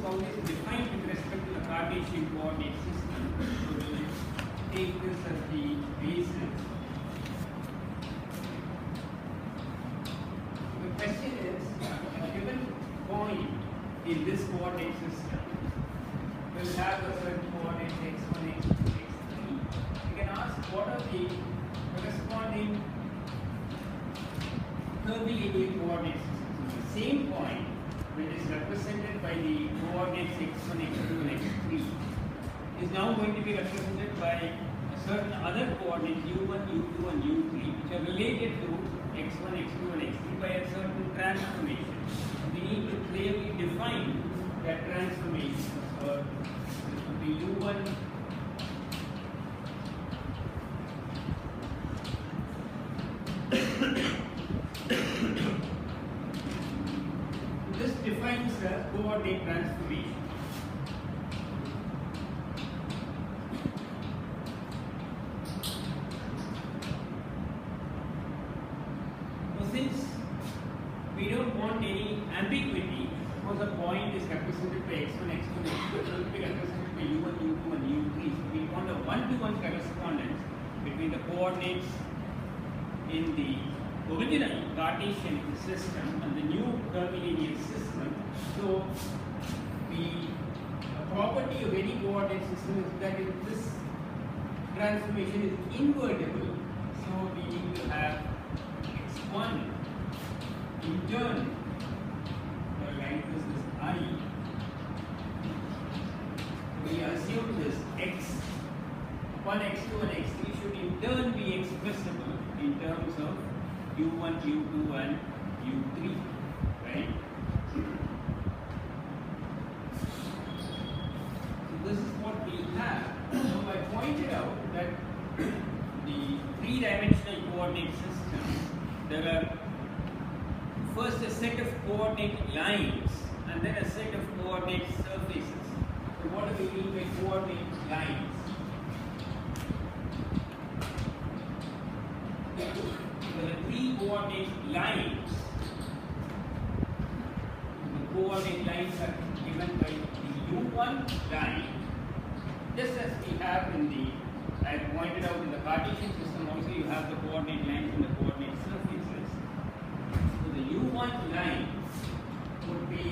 how it is defined with respect to the Cartesian coordinate system. So we will take this as the basis. The question is, a given point in this coordinate system will have a certain coordinate x1, x2, x3. You can ask what are the corresponding curvilinear coordinate systems. So the same point, which is represented by the coordinates x1, x2 and x3, is now going to be represented by a certain other coordinate u1, u2 and u3, which are related to x1, x2 and x3 by a certain transformation. We need to clearly define that transformation. So this would be u1 this defines the coordinate transformation. So since we don't want any ambiguity, suppose a point is represented by x1, x2, and x2, it will be represented by u1, u2 and u3. So we want a one-to-one correspondence between the coordinates in the original Cartesian system and the new curvilinear system. So a property of any coordinate system is that if this transformation is invertible, so we need to have x1 in turn, like this is I. We assume this x1, x2 and x3 should in turn be expressible in terms of u1, u2 and u3, right? So this is what we have. So I pointed out that the three-dimensional coordinate system, there are first a set of coordinate lines and then a set of coordinate surfaces. So what do we mean by coordinate lines? There are three coordinate lines. The coordinate lines are given by the u1 line, just as we have in the, I pointed out in the Cartesian system also you have the coordinate lines and the coordinate surfaces. So the u1 line would be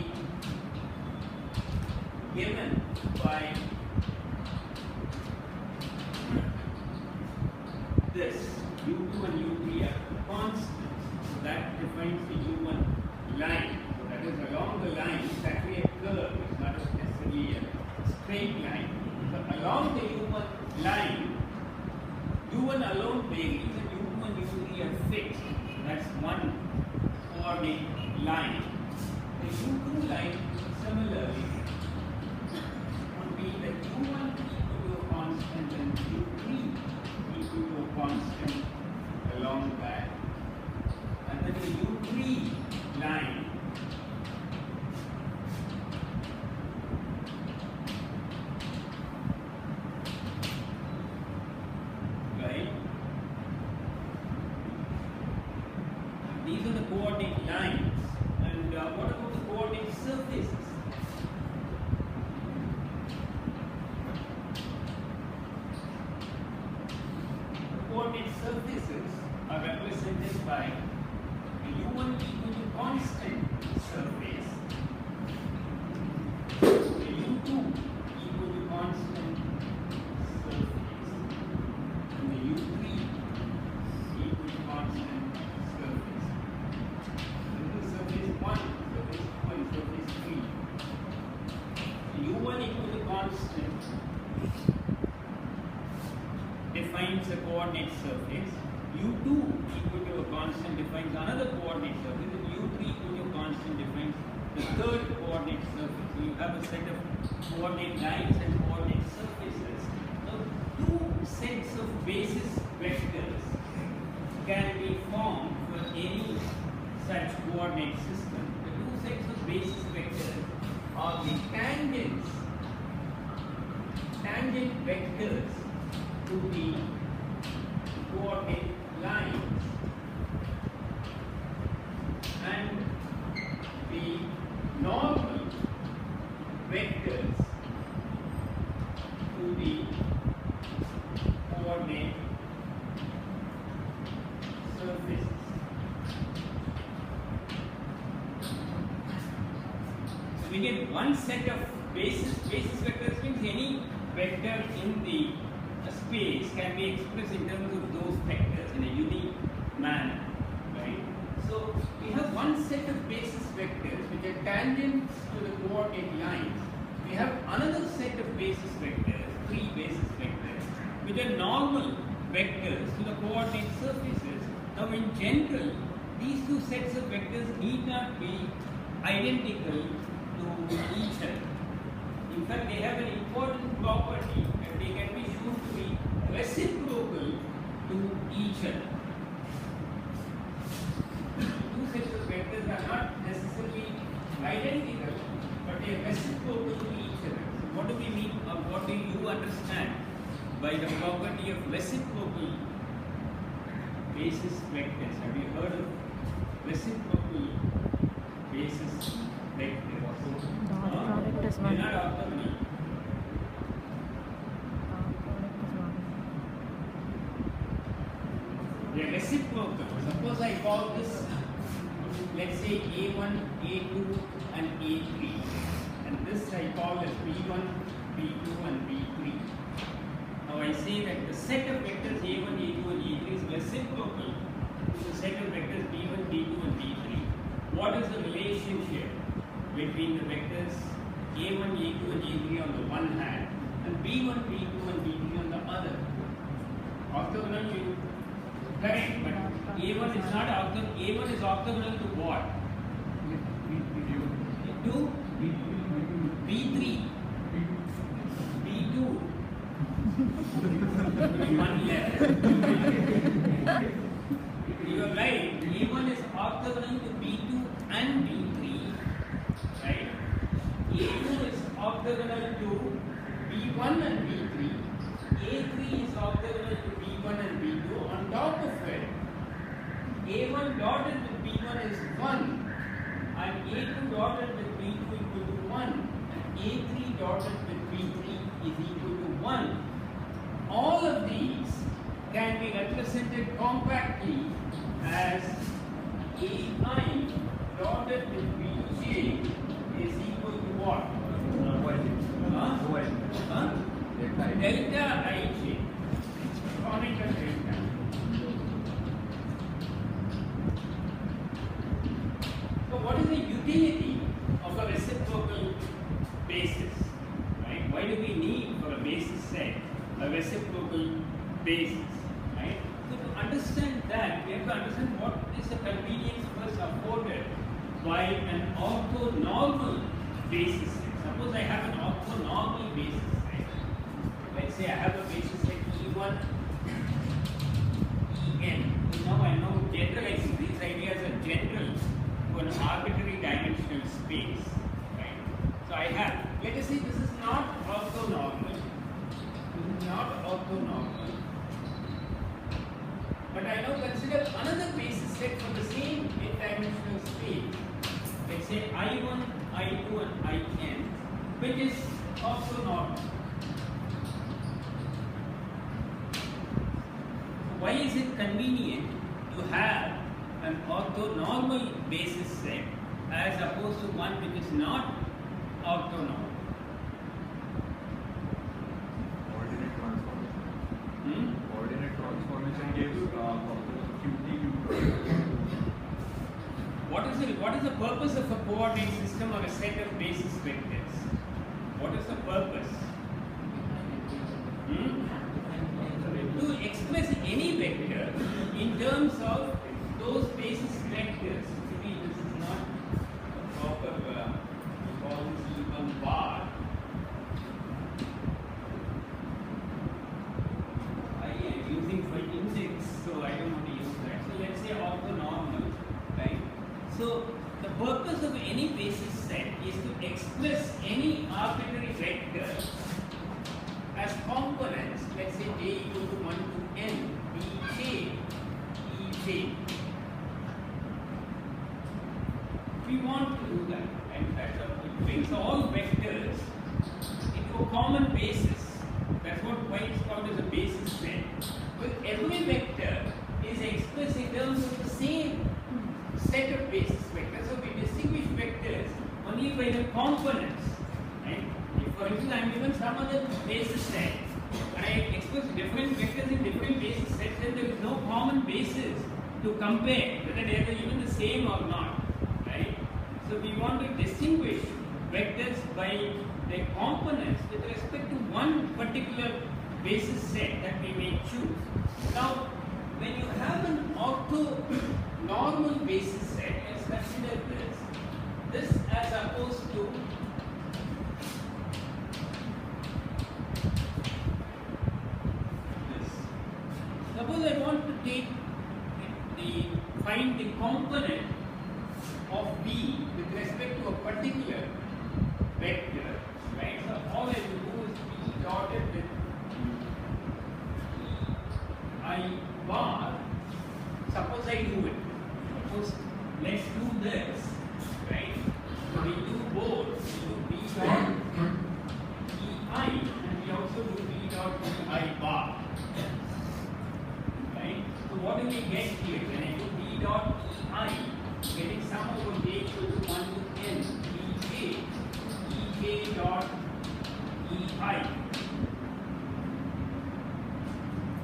given by this u2 and u3 are constants. So that defines the u1 line. So that is along the line, it's actually a curve, it's not necessarily a straight line. So along the u1 line, u1 alone varies and u2 and u3 are fixed. That's one coordinate line. The u2 line similarly would be that u1 equal to a constant and u3 equal to a constant along that. And then the u3 line right? These are the coordinate lines. And what about the coordinate surfaces? The coordinate surfaces are represented by the u1 equal to constant surface, the u2 equal to constant surface, and the u3 equal to constant surface. This is surface 1, surface 2 and surface 3. The u1 equal to constant defines a coordinate surface, u2 equal to a constant defines another coordinate surface, and u3 equal to a constant defines the third coordinate surface. So you have a set of coordinate lines and coordinate surfaces. Now, two sets of basis vectors can be formed for any such coordinate system. The two sets of basis vectors are the tangent vectors to the coordinate lines and the normal vector we get one set of basis vectors means any vector in the space can be expressed in terms of those vectors in a unique manner, right? So we have one set of basis vectors which are tangents to the coordinate lines. We have another set of basis vectors, three basis vectors, which are normal vectors to the coordinate surfaces. Now in general, these two sets of vectors need not be identical to each other. In fact, they have an important property that they can be shown to be reciprocal to each other. Two sets of vectors are not necessarily identical, but they are reciprocal to each other. So what do we mean, or what do you understand by the property of reciprocal basis vectors? Have you heard of reciprocal basis vectors? Dot product is one. They are not orthogonal. They are reciprocal. Suppose I call this, let's say A1, A2 and A3, and this I call as B1, B2 and B3. Now I say that the set of vectors A1, A2 and A3 is reciprocal to the set of vectors B1, B2 and B3. What is the relationship between the vectors A1, A2 and A3 on the one hand and B1, B2 and B3 on the other? Orthogonal, you correct, but A1 is not orthogonal. A1 is orthogonal to what? To B3, B2. One left. You are right. A1 is orthogonal to B2 and B3. Right? A2 is orthogonal to B1 and B3. A3 is orthogonal to B1 and B2. On top of it, A1 dotted with B1 is 1, and A2 dotted with B2 equal to 1, and A3 dotted with B3 is equal to 1. All of these can be represented compactly as A9 dotted with Bj is equal to what? Delta Ij. Conical delta. So what is the utility of a reciprocal basis? Right? Why do we need for a basis set a reciprocal basis? Right? So to understand that, we have to understand what is the convenience first afforded by an orthonormal basis set. Suppose I have an orthonormal basis set. Let's say I have a basis set E1, En. So now I know generalizing these ideas are general to an arbitrary dimensional space. Right? So I have, let us say this is not orthonormal. This is not orthonormal. But I now consider another basis set for the same n-dimensional space. Let's say I1, I2 and In, which is orthonormal. Why is it convenient to have an orthonormal basis set as opposed to one which is not orthonormal? Ordinate transformation. Ordinate transformation gives QT. What is the purpose of a coordinate system or a set of basis vectors? What is the purpose? To express any vector in terms of those basis vectors. See, this is not a proper call this even bar. I am using for index, so I don't want to use that. So let's say orthonormal, right? So the purpose of any basis set is to express any arbitrary vector as components. Let's say j equal to 1 to n, bj, ej. We want to do that. In fact, it brings all vectors into a common basis. That's why it's called as a basis set. But every vector is expressed in terms of the same set of basis vectors. So we distinguish vectors on only by the components. Right? If for instance I am given some other basis set and I express different vectors in different basis sets, then there is no common basis to compare whether they are even the same or not. Right? So we want to distinguish vectors by their components with respect to one particular basis set that we may choose. Now, when you have an orthonormal basis set, let's consider this as opposed to this. Suppose I want to take find the component of B with respect to a particular vector, right? So all I will do is be dotted with I bar. Suppose I do it. Suppose let's do this, right? So we do both. We do B dot EI and we also do B dot EI bar. Right? So what do we get here? When I do B dot EI, getting sum over j equal to 1 to n Ej dot EI.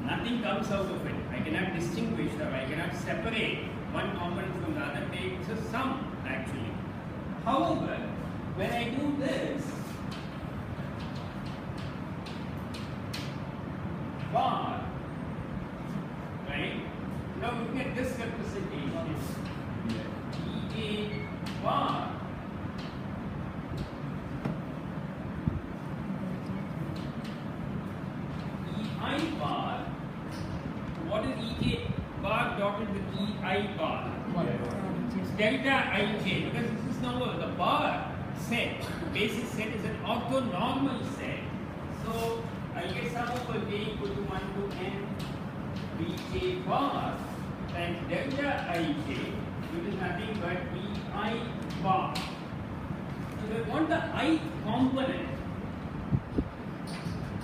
Nothing comes out of it. I cannot distinguish or I cannot separate one component from the other. It's a sum actually. However, when I do this, bar, right? Now look at this representation. EA bar EI bar. What is EJ bar dotted with EI bar? Delta Ij, because this is now the bar set, the basis set is an orthonormal set. So I get sum over j equal to 1 to n Bj bar and delta Ij, which is nothing but EI bar. So if I want the ith component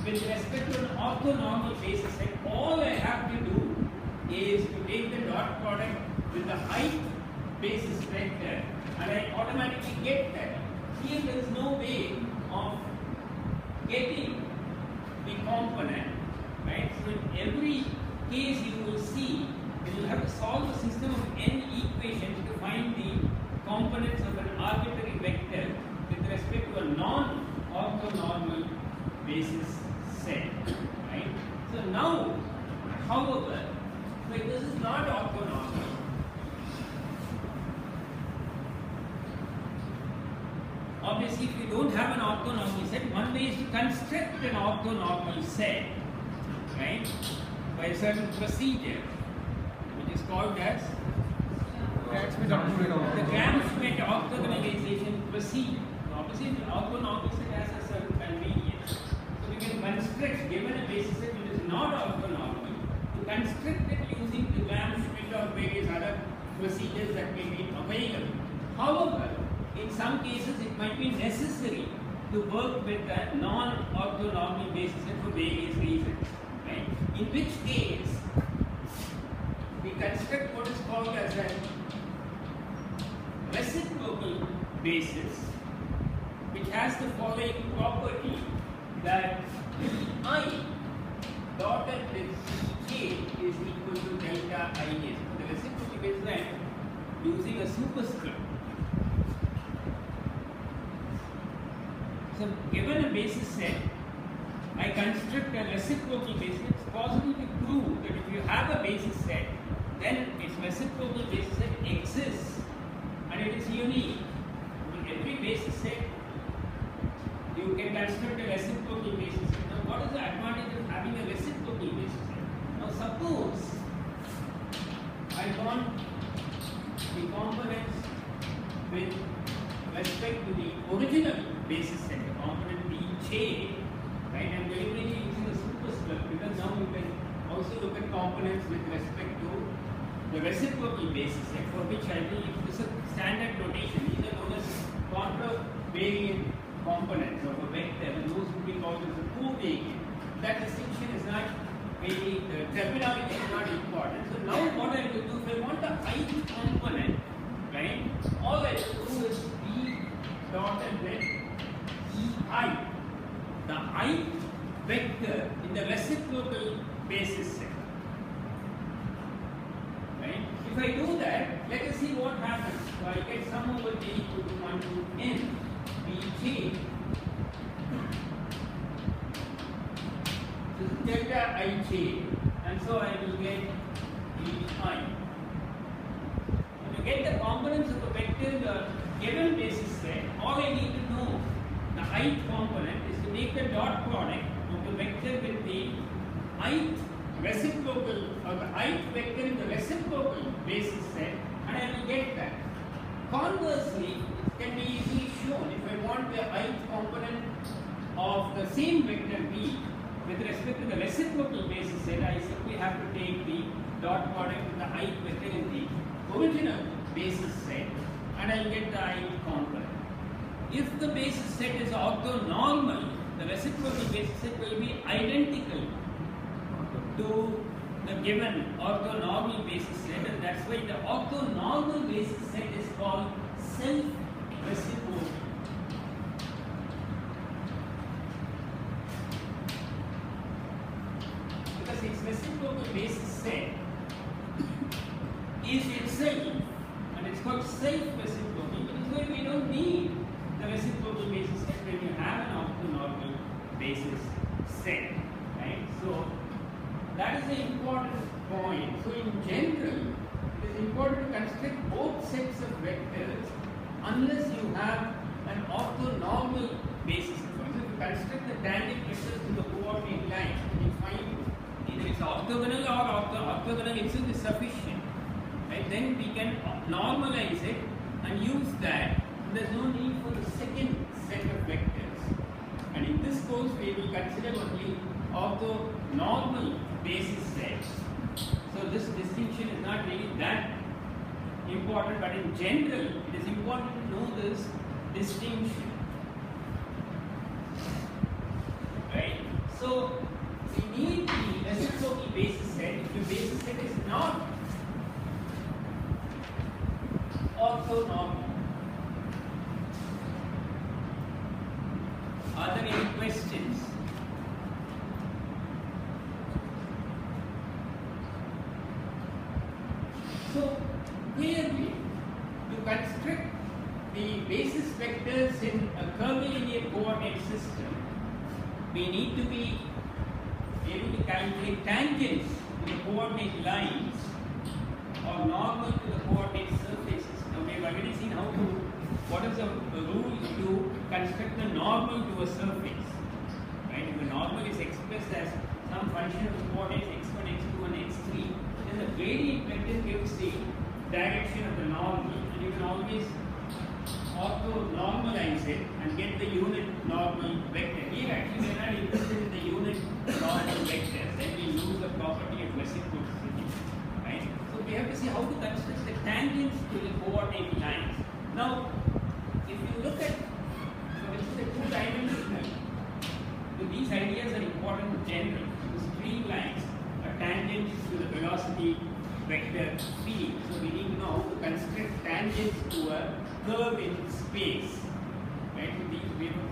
with respect to an orthonormal basis set, all I have to do is to take the dot product with the ith basis vector and I automatically get that. Here there is no way of getting the component, right? So in every case you will see that you have to solve a system of n equations to find the components of an arbitrary vector with respect to a non-orthonormal basis set, right? So now, however, like this is not orthonormal. Obviously, if you don't have an orthonormal set, one way is to construct an orthonormal set, right, by a certain procedure, which is called as the Gram-Schmidt orthogonalization procedure. Obviously, the orthonormal set has a certain convenience. So we can construct, given a basis set which is not orthonormal, to construct it using the Gram-Schmidt or various other procedures that may be available. However, in some cases it might be necessary to work with a non-orthonormal basis set for various reasons, right? In which case, we construct what is called as a reciprocal basis, which has the following property that I dotted with k is equal to delta I. The reciprocal basis I am using a superscript. So given a basis set, I construct a reciprocal basis. It's possible to prove that if you have a basis set, then its reciprocal basis set exists and it is unique. In every basis set, you can construct a reciprocal basis set. Now, what is the advantage of having a reciprocal basis set? Now, suppose I want the components with respect to the original basis set, the component Bj, right? I'm deliberately using a superscript because now you can also look at components with respect to the reciprocal basis set, for which I will use a standard notation. These are known as contravariant components of a vector, and those would be called as a covariant. That distinction is not really, the terminology is not important. So now what I will do, if I want the ith component, right, all I will do is B dot height. The height vector in the reciprocal basis set. Right? If I do that, let us see what happens. So I get sum over j equal to 1 to n bj. This is delta ij, and so I will get vi. To get the components of the vector in the given basis set, all I need to know the ith component is to make the dot product of the vector with the ith reciprocal or the ith vector in the reciprocal basis set, and I will get that. Conversely, it can be easily shown if I want the ith component of the same vector b with respect to the reciprocal basis set, I simply have to take the dot product with the ith vector in the original basis set, and I will get the ith component. If the basis set is orthonormal, the reciprocal basis set will be identical to the given orthonormal basis set, and that's why the orthonormal basis set is called self-reciprocal. Because its reciprocal basis set is itself, and it's called self-reciprocal, because where we don't need the reciprocal basis set when you have an orthonormal basis set, right? So that is the important point. So in general, it is important to construct both sets of vectors unless you have an orthonormal basis. For example, if you construct the tangent vectors to the coordinate line, you find either it's orthogonal or orthogonal itself is sufficient. Right? Then we can normalize it and use that. There is no need for the second set of vectors. And in this course, we will consider only orthonormal basis sets. So this distinction is not really that important, but in general, it is important to know this distinction. Right? So we need the reciprocal basis set if the basis set is not orthonormal. Are there any questions? So clearly, to construct the basis vectors in a curvilinear coordinate system, we need to be able to calculate tangents to the coordinate lines or normal to the coordinate surfaces. Now we have already seen what is the rule to construct the normal to a surface. Right? If the normal is expressed as some function of the coordinates x1, x2 and x3, then the gradient vector gives the direction of the normal, and you can always orthonormalize it and get the unit normal vector. Here actually we are not interested in the unit normal vectors, then we use the property of reciprocity. Right? So we have to see how to construct the tangents to the coordinate lines. Now, if you look at, so this is a two-dimensional, so these ideas are important in general. The streamlines are tangents to the velocity vector phi. So we need to know how to construct tangents to a curve in space. Right?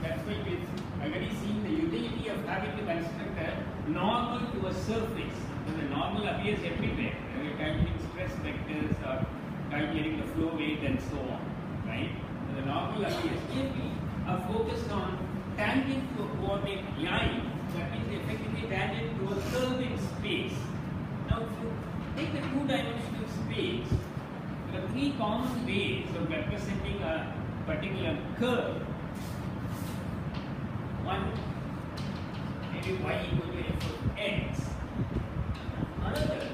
That's why we've already seen the utility of having to construct a normal to a surface. So the normal appears everywhere. We are calculating stress vectors or calculating the flow rate and so on. Right? So the normal appears. Here we are focused on tangent to a coordinate line, that means effectively tangent to a curve in space. Now if you take the two-dimensional space, there are three common ways of representing a particular curve. One, maybe y equal to f of x. Another,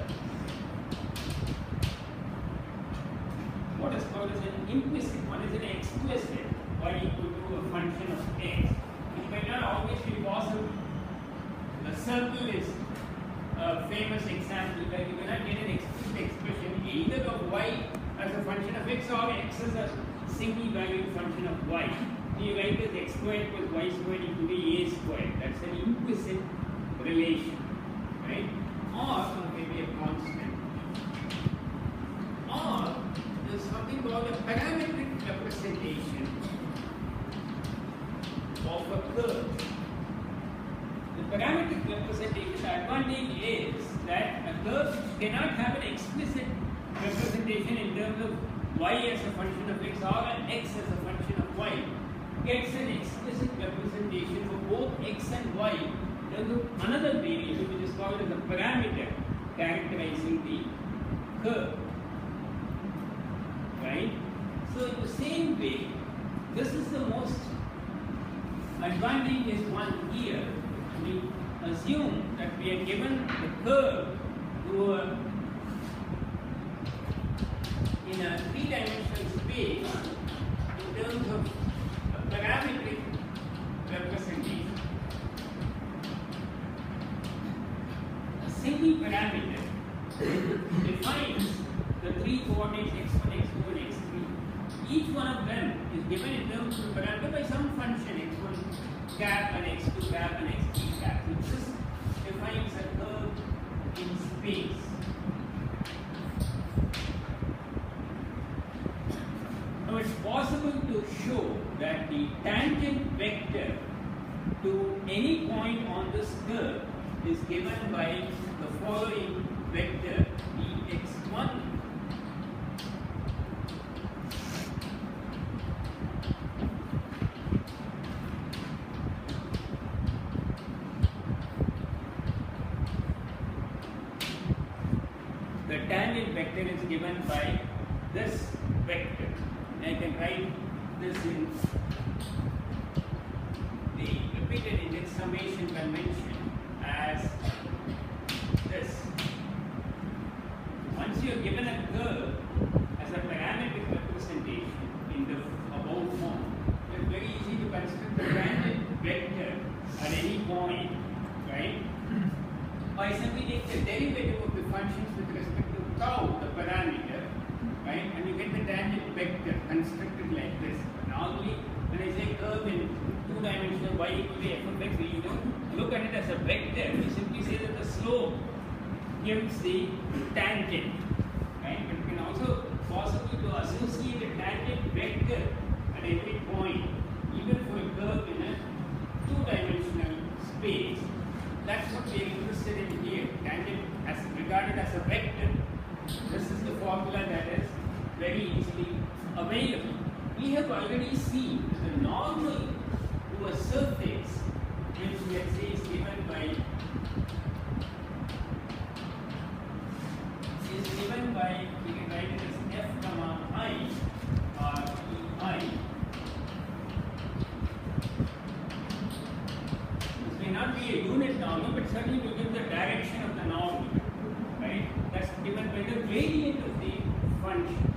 what is called as an implicit, one is an explicit, y equal to a function of x. It may not always be possible. The circle is a famous example where you cannot get an explicit expression either of y as a function of x or x as a single valued function of y. You write as x squared plus y squared equal to a squared. That's an implicit relation, right? Or maybe a constant. Or there's something called a parametric representation of a curve. advantage is that a curve cannot have an explicit representation in terms of y as a function of x or an x as a function of y. Gets an explicit representation for both x and y in terms of another variable which is called as a parameter characterizing the curve. Right? So in the same way, this is the most advantageous one here. We assume that we are given the curve to in a three-dimensional space in terms of a parametric representation. A single parameter defines the three coordinates x1, x2 and x3. Each one of them is given in terms of the parameter by some function x1 cap and x2 cap and x3 cap. So this defines a curve in space. Now it's possible to show that the tangent vector to any point on this curve is given by the following vector dx1 . The tangent vector is given by this vector. I can write this in the repeated index summation convention as this. Once you are given a curve as a parametric representation in the above form, it is very easy to construct the tangent vector at any point, right? By simply take the derivative of the functions with respect to tau, the parameter, right? And you get the tangent vector constructed like this. Normally, when I say curve in two-dimensional y equal to f of x, we don't look at it as a vector. We simply say that the slope gives the tangent, right? But it can also possible to associate a tangent vector at every point, even for a curve in a two-dimensional space. That's what we are interested in here. Tangent as regarded as a vector. This is the formula that is very easily available. We have already seen the normal to a surface, which let's say is given by we can write it as f comma I or ei. This may not be a unit normal, but certainly will give the direction of the normal, right? That's given by the gradient of the function.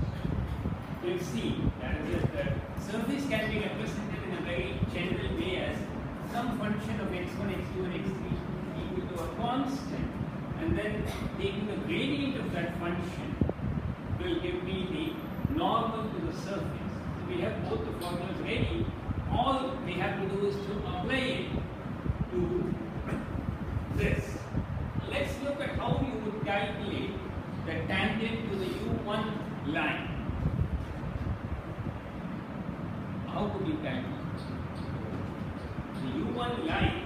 We'll see that is that the surface can be represented in a very general way as some function of x1, x2 and x3 equal to a constant, and then taking the gradient of that function will give me the normal to the surface. So we have both the formulas ready. All we have to do is to apply it to this. Let's look at how you would calculate the tangent to the u1 line. How would you calculate the u1 line?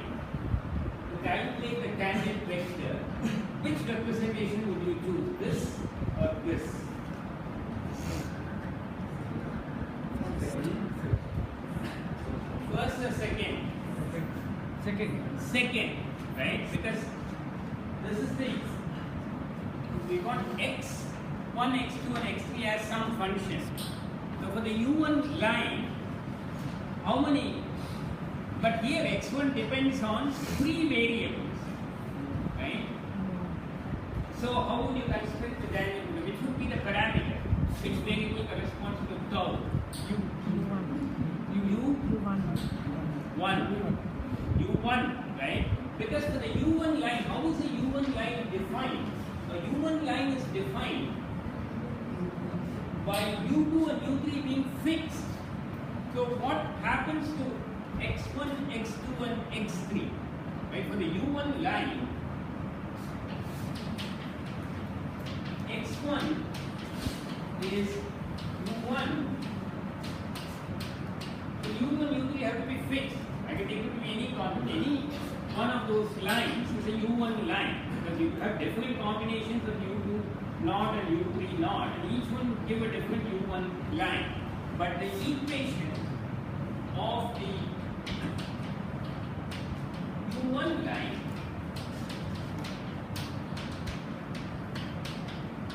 To calculate the tangent vector, which representation would you choose, this or this? First or second? Second, right? Because this is the, we want x1, x2 and x3 as some function. So for the u1 line, how many? But here x1 depends on three variables, right? So how would you construct the tangent? Which would be the parameter? Which variable corresponds to tau? U1, right? Because for the u1 line, how is the u1 line defined? A u1 line is defined by u2 and u3 being fixed. So what happens to x1, x2 and x3? Right? For the u1 line, x1 is u1. So u2 and u3 have to be fixed. I can take it to be any constant, any one of those lines is a U1 line, because you have different combinations of U2 naught and U3 naught, and each one give a different U1 line. But the equation of the U1 line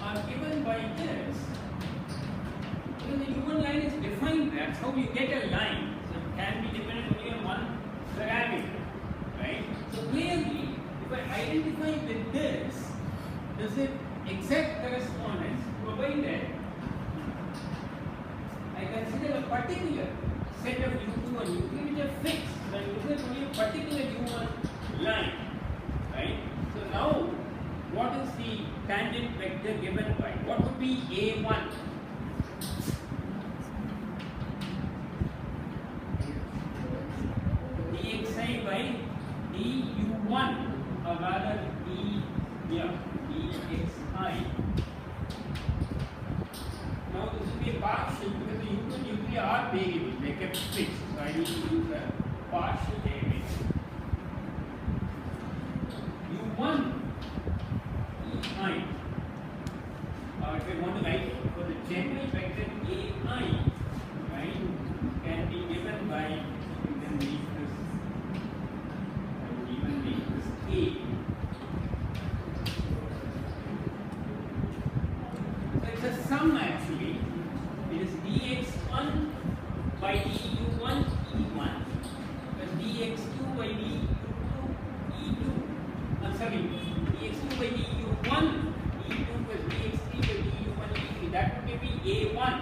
are given by this, because the U1 line is defined, that's how you get a line. So it can be dependent only on one parameter, right? So clearly, if I identify with this, does it exact correspondence provided I consider a particular set of U2 and U3 which are fixed. So I consider only a particular U1 line, right? So now, what is the tangent vector given by? What would be A1? dxi by du1, or rather dxi. Now this will be a partial, because the U2 and U3 are variables, they are kept fixed. So I need to use a partial derivative. U1 ei, if I want to write for the general vector ai, right, can be given by, you can make this, I would even make this a. So it's a sum actually. It is dx1 by du1 e1 plus dx2 by du2 e2. I'm sorry, dx2 by du1 e2 plus dx3 by du1 e3. That would be a1.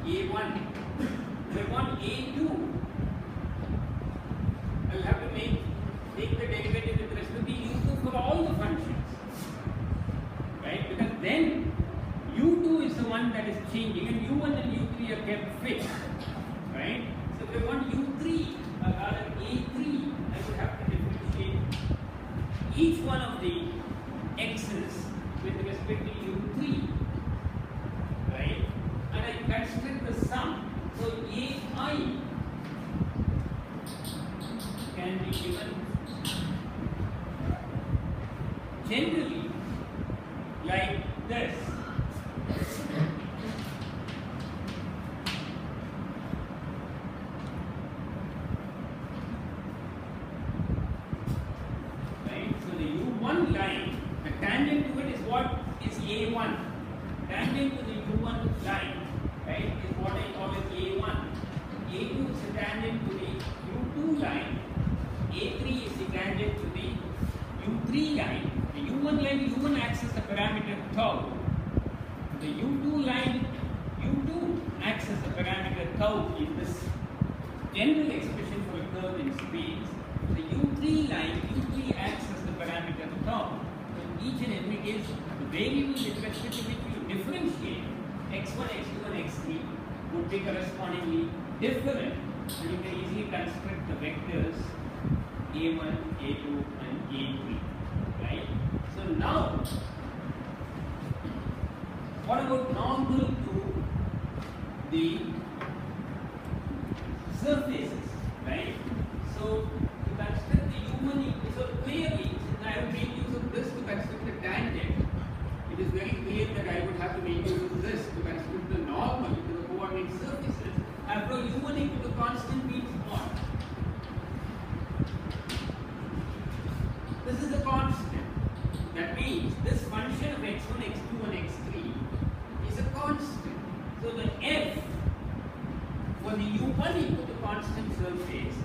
a1. If I want a2, I'll have to take the derivative with respect to u2 for all the functions, right? Because then u2 is the one that is changing, and u1 and u3 are kept fixed, right? So if I want u3 or rather a3, I would have to differentiate each one of the x's with respect to u3, right? And I construct the sum. So ai can be given generally like this. Right? So the U1 line, the tangent to it is what is A1. Tangent to the U1 line, right, is what I call as A1. A2 is the tangent to the U2 line. A3 is the tangent to the U3 line. The U1 line, U1 acts as the parameter tau. The U2 line, U2 acts as the parameter tau in this general expression for a curve in space. The U3 line, U3 acts as the parameter tau. So in each and every case, the variables with respect to which you differentiate x1, x2 and x3 would be correspondingly different, and you can easily construct the vectors a1, a2 and a3, right? So now, what about normal to the surfaces, right? So to construct the U1, so clearly, since I have made use of this to construct the tangent, it is very clear that I would have to make use of this to construct the normal to the coordinate surfaces. After U1 equal to constant means what? This is a constant. That means this function of x1, x2 and x3 is a constant. So the f for the U1 equal to constant surface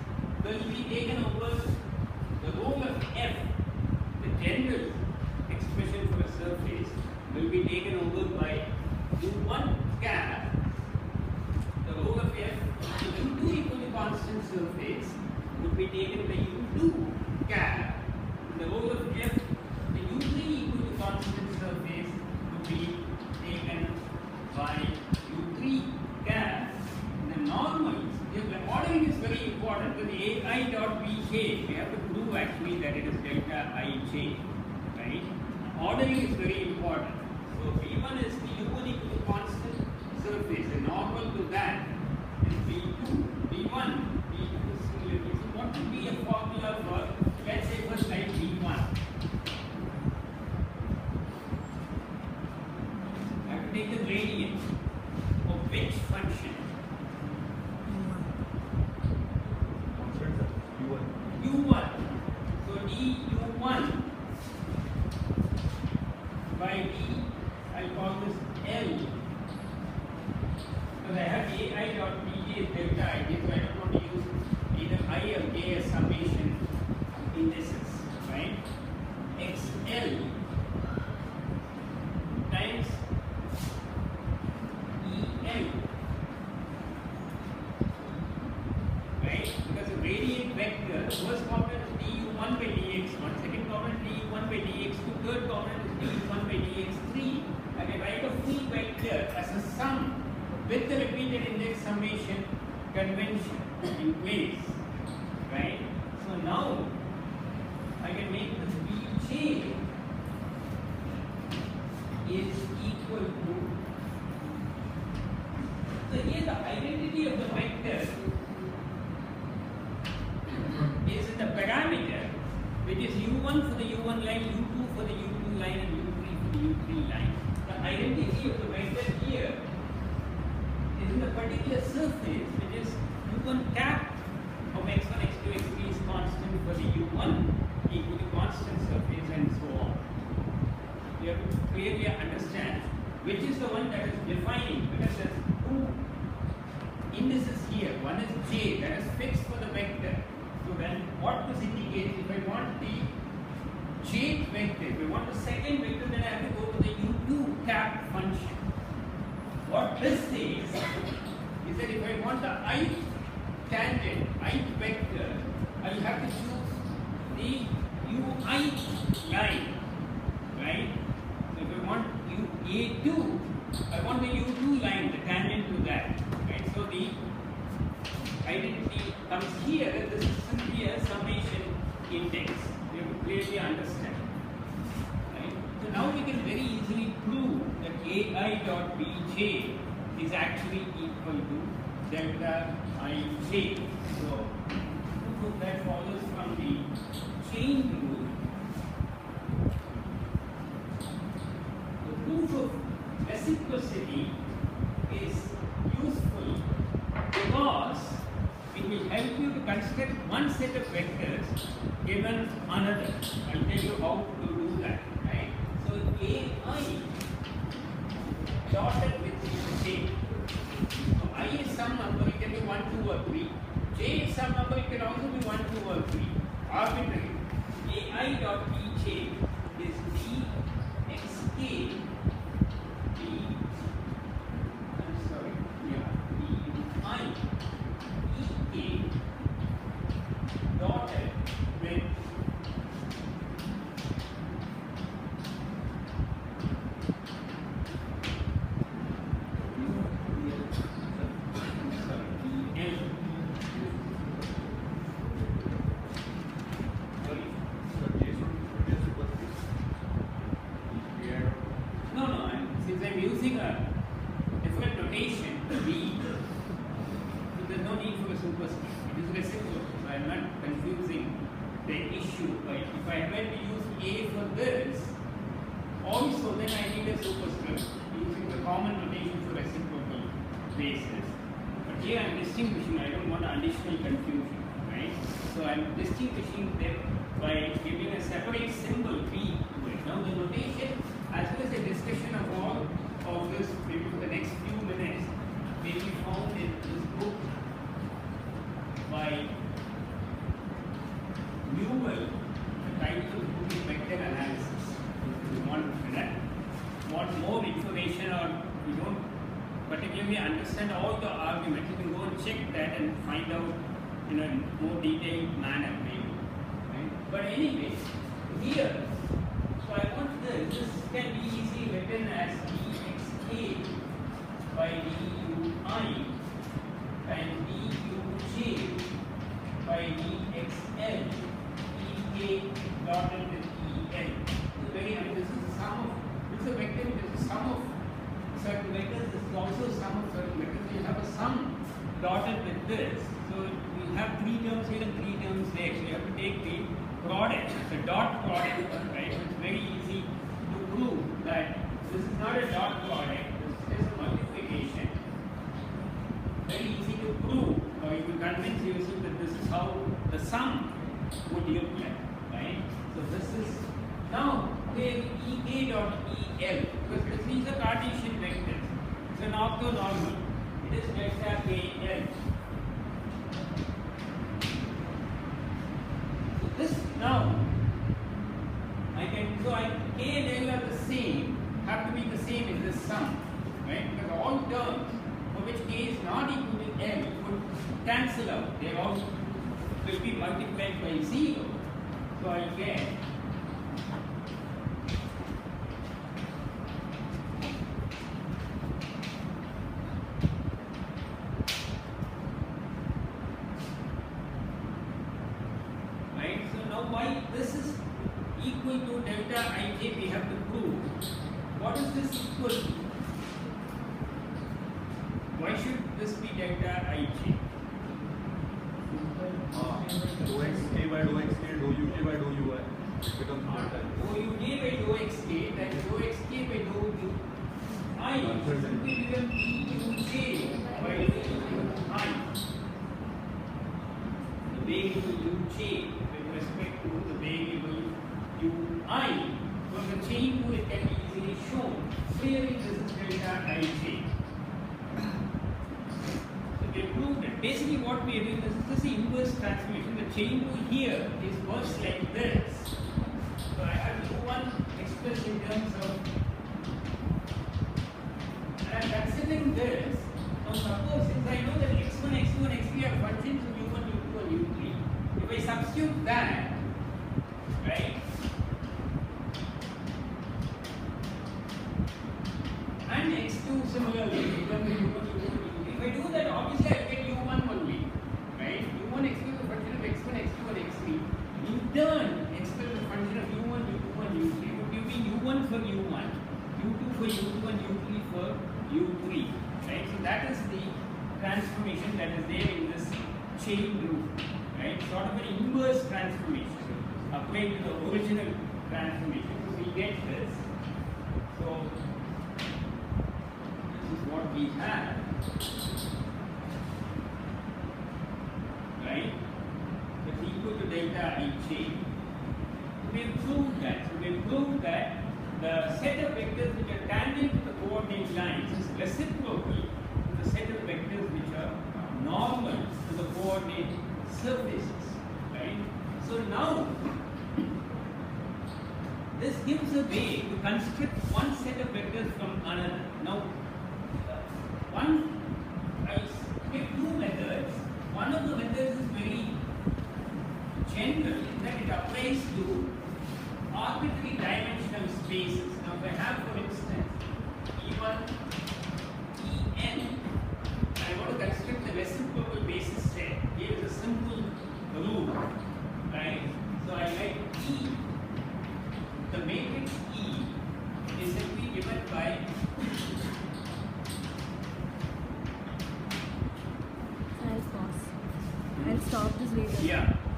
will be taken over the role of f, the general expression for a surface, will be taken over by U1 cap. The role of f, the U2 equal to constant surface would be taken by U2 cap. The role of f, the U3 equal to constant surface would be taken by U3 cap. The normals, the ordering is very important. With the ai dot bj, we have to prove actually that it is delta ij, right? Ordering is very important. So v1 is the u1 equal to constant surface, and normal to that is v2. V2 take the gradient of which function? U1. So du1 by d, I'll call this L. Because I have ai dot bj is delta ij, so I don't want to use either I or j as summation indices, right? xl times el, right? Because the gradient vector, first component is du1 by dx1, second component du1 by dx2, third component is du1 by dx3. I can write a free vector as a sum with the repeated index summation convention in place, right? So now I can make this bj is equal to, so here the identity of the vector is in the parameter, which is u1 for the u1 line, u2 for the u2 line, and u3 for the u3 line. The identity of the vector here is in the particular surface, which is u1 cap of x1, x2, x3 is constant for the u1 equal to constant surface and so on. You have to clearly understand which is the one that is defining, because there are two indices here. One is j, that is fixed for the vector. So then what this indicates, if I want the jth vector, if I want the second vector, then I have to go to the u2 cap function. What this says is that if I want the ith tangent, ith vector, I will have to choose the uith line, right? So if I want a2, I want the u2 line, the tangent to that, right? So the identity comes here, and this is simply a summation index. You have to clearly understand, right? So now we can very easily prove that ai dot bj is actually equal to delta ij. So proof that follows from the chain rule. The proof of reciprocity is useful because it will help you to construct one set of vectors given another. I'll tell you how to do that, right? So ai dotted with j. So I is some number, it can be 1, 2 or 3. J is some number, it can also be 1, 2 or 3. Arbitrary. ai dot bj is dxk dotted with since I'm using a different notation, B, so there's no need for a superscript. It is reciprocal, so I'm not confusing the issue. Right? If I were to use A for this, also then I need a superscript using the common notation for reciprocal basis. But here I'm distinguishing, I don't want additional confusion, right? So I'm distinguishing them by giving a separate symbol B to it. Now the notation, as well as a discussion of all of this maybe for the next few minutes, may be found in this book by Newell. The title of the book is Vector Analysis. If you want more information, or you don't particularly understand all the arguments, you can go and check that and find out in a more detailed manner maybe. Right? But anyway, here, so I want this can be easily written as dxk by dui and duj by dxl ek dotted with el. So very, this is the sum of, this is a vector, this is sum of certain vectors, this is also a sum of certain vectors. So you have a sum dotted with this. So you have 3 terms here and 3 terms there. So you have to take the product, the dot product, right? So it's very easy to prove that this is not a dot product, this K dot EL, because these are Cartesian vectors. It's an orthonormal. It is delta KL. So this now, K and L are the same, have to be the same in this sum, right? Because all terms for which K is not equal to L would cancel out. They all will be multiplied by 0. So I get right. So now why this is equal to delta Ij, we have to prove. What is this equal to? Why should this be delta Ij? Dou x k by dou x k, dou u k by dou ui. It becomes delta. Dou u k by dou x k, that is dou x k by dou u I simply become uj by dou I. The variable uj with respect to the variable ui from the chain rule it can be easily shown. Clearly this is delta Ij. So we proved it. Basically what we are doing is the inverse transformation. The chain rule here is works like this. So I have u1 expressed in terms of, and I am considering this. Now suppose since I know that x1, x2 and x3 are functions of u1, u2 and u3, if I substitute that, right, and x2 similarly, if I do that, obviously I will get u1 only, right? u1, x2 is a function of x1, x2 and x3. In turn, x2 is a function of u1, u2 and u3. Would you be u1 for u1, u2 for u2 and u3 for u3, right? So that is the transformation that is there in this chain rule, right? Sort of an inverse transformation applied to the original transformation. So we get this. So this is what we have, right? It's equal to delta Ij. We have proved that. So we have proved that the set of vectors which are tangent to the coordinate lines is reciprocal to the set of vectors which are normal to the coordinate surfaces, right? So now this gives a way to construct one set of vectors from another. Now, I pick two methods. One of the methods is very general in that it applies to arbitrary dimensional spaces. Now, if I have, for instance, E1, En, I want to construct a reciprocal basis set. Here is a simple rule, right? So I write E. The matrix E is simply given by I'll pause. I'll stop this later. yeah.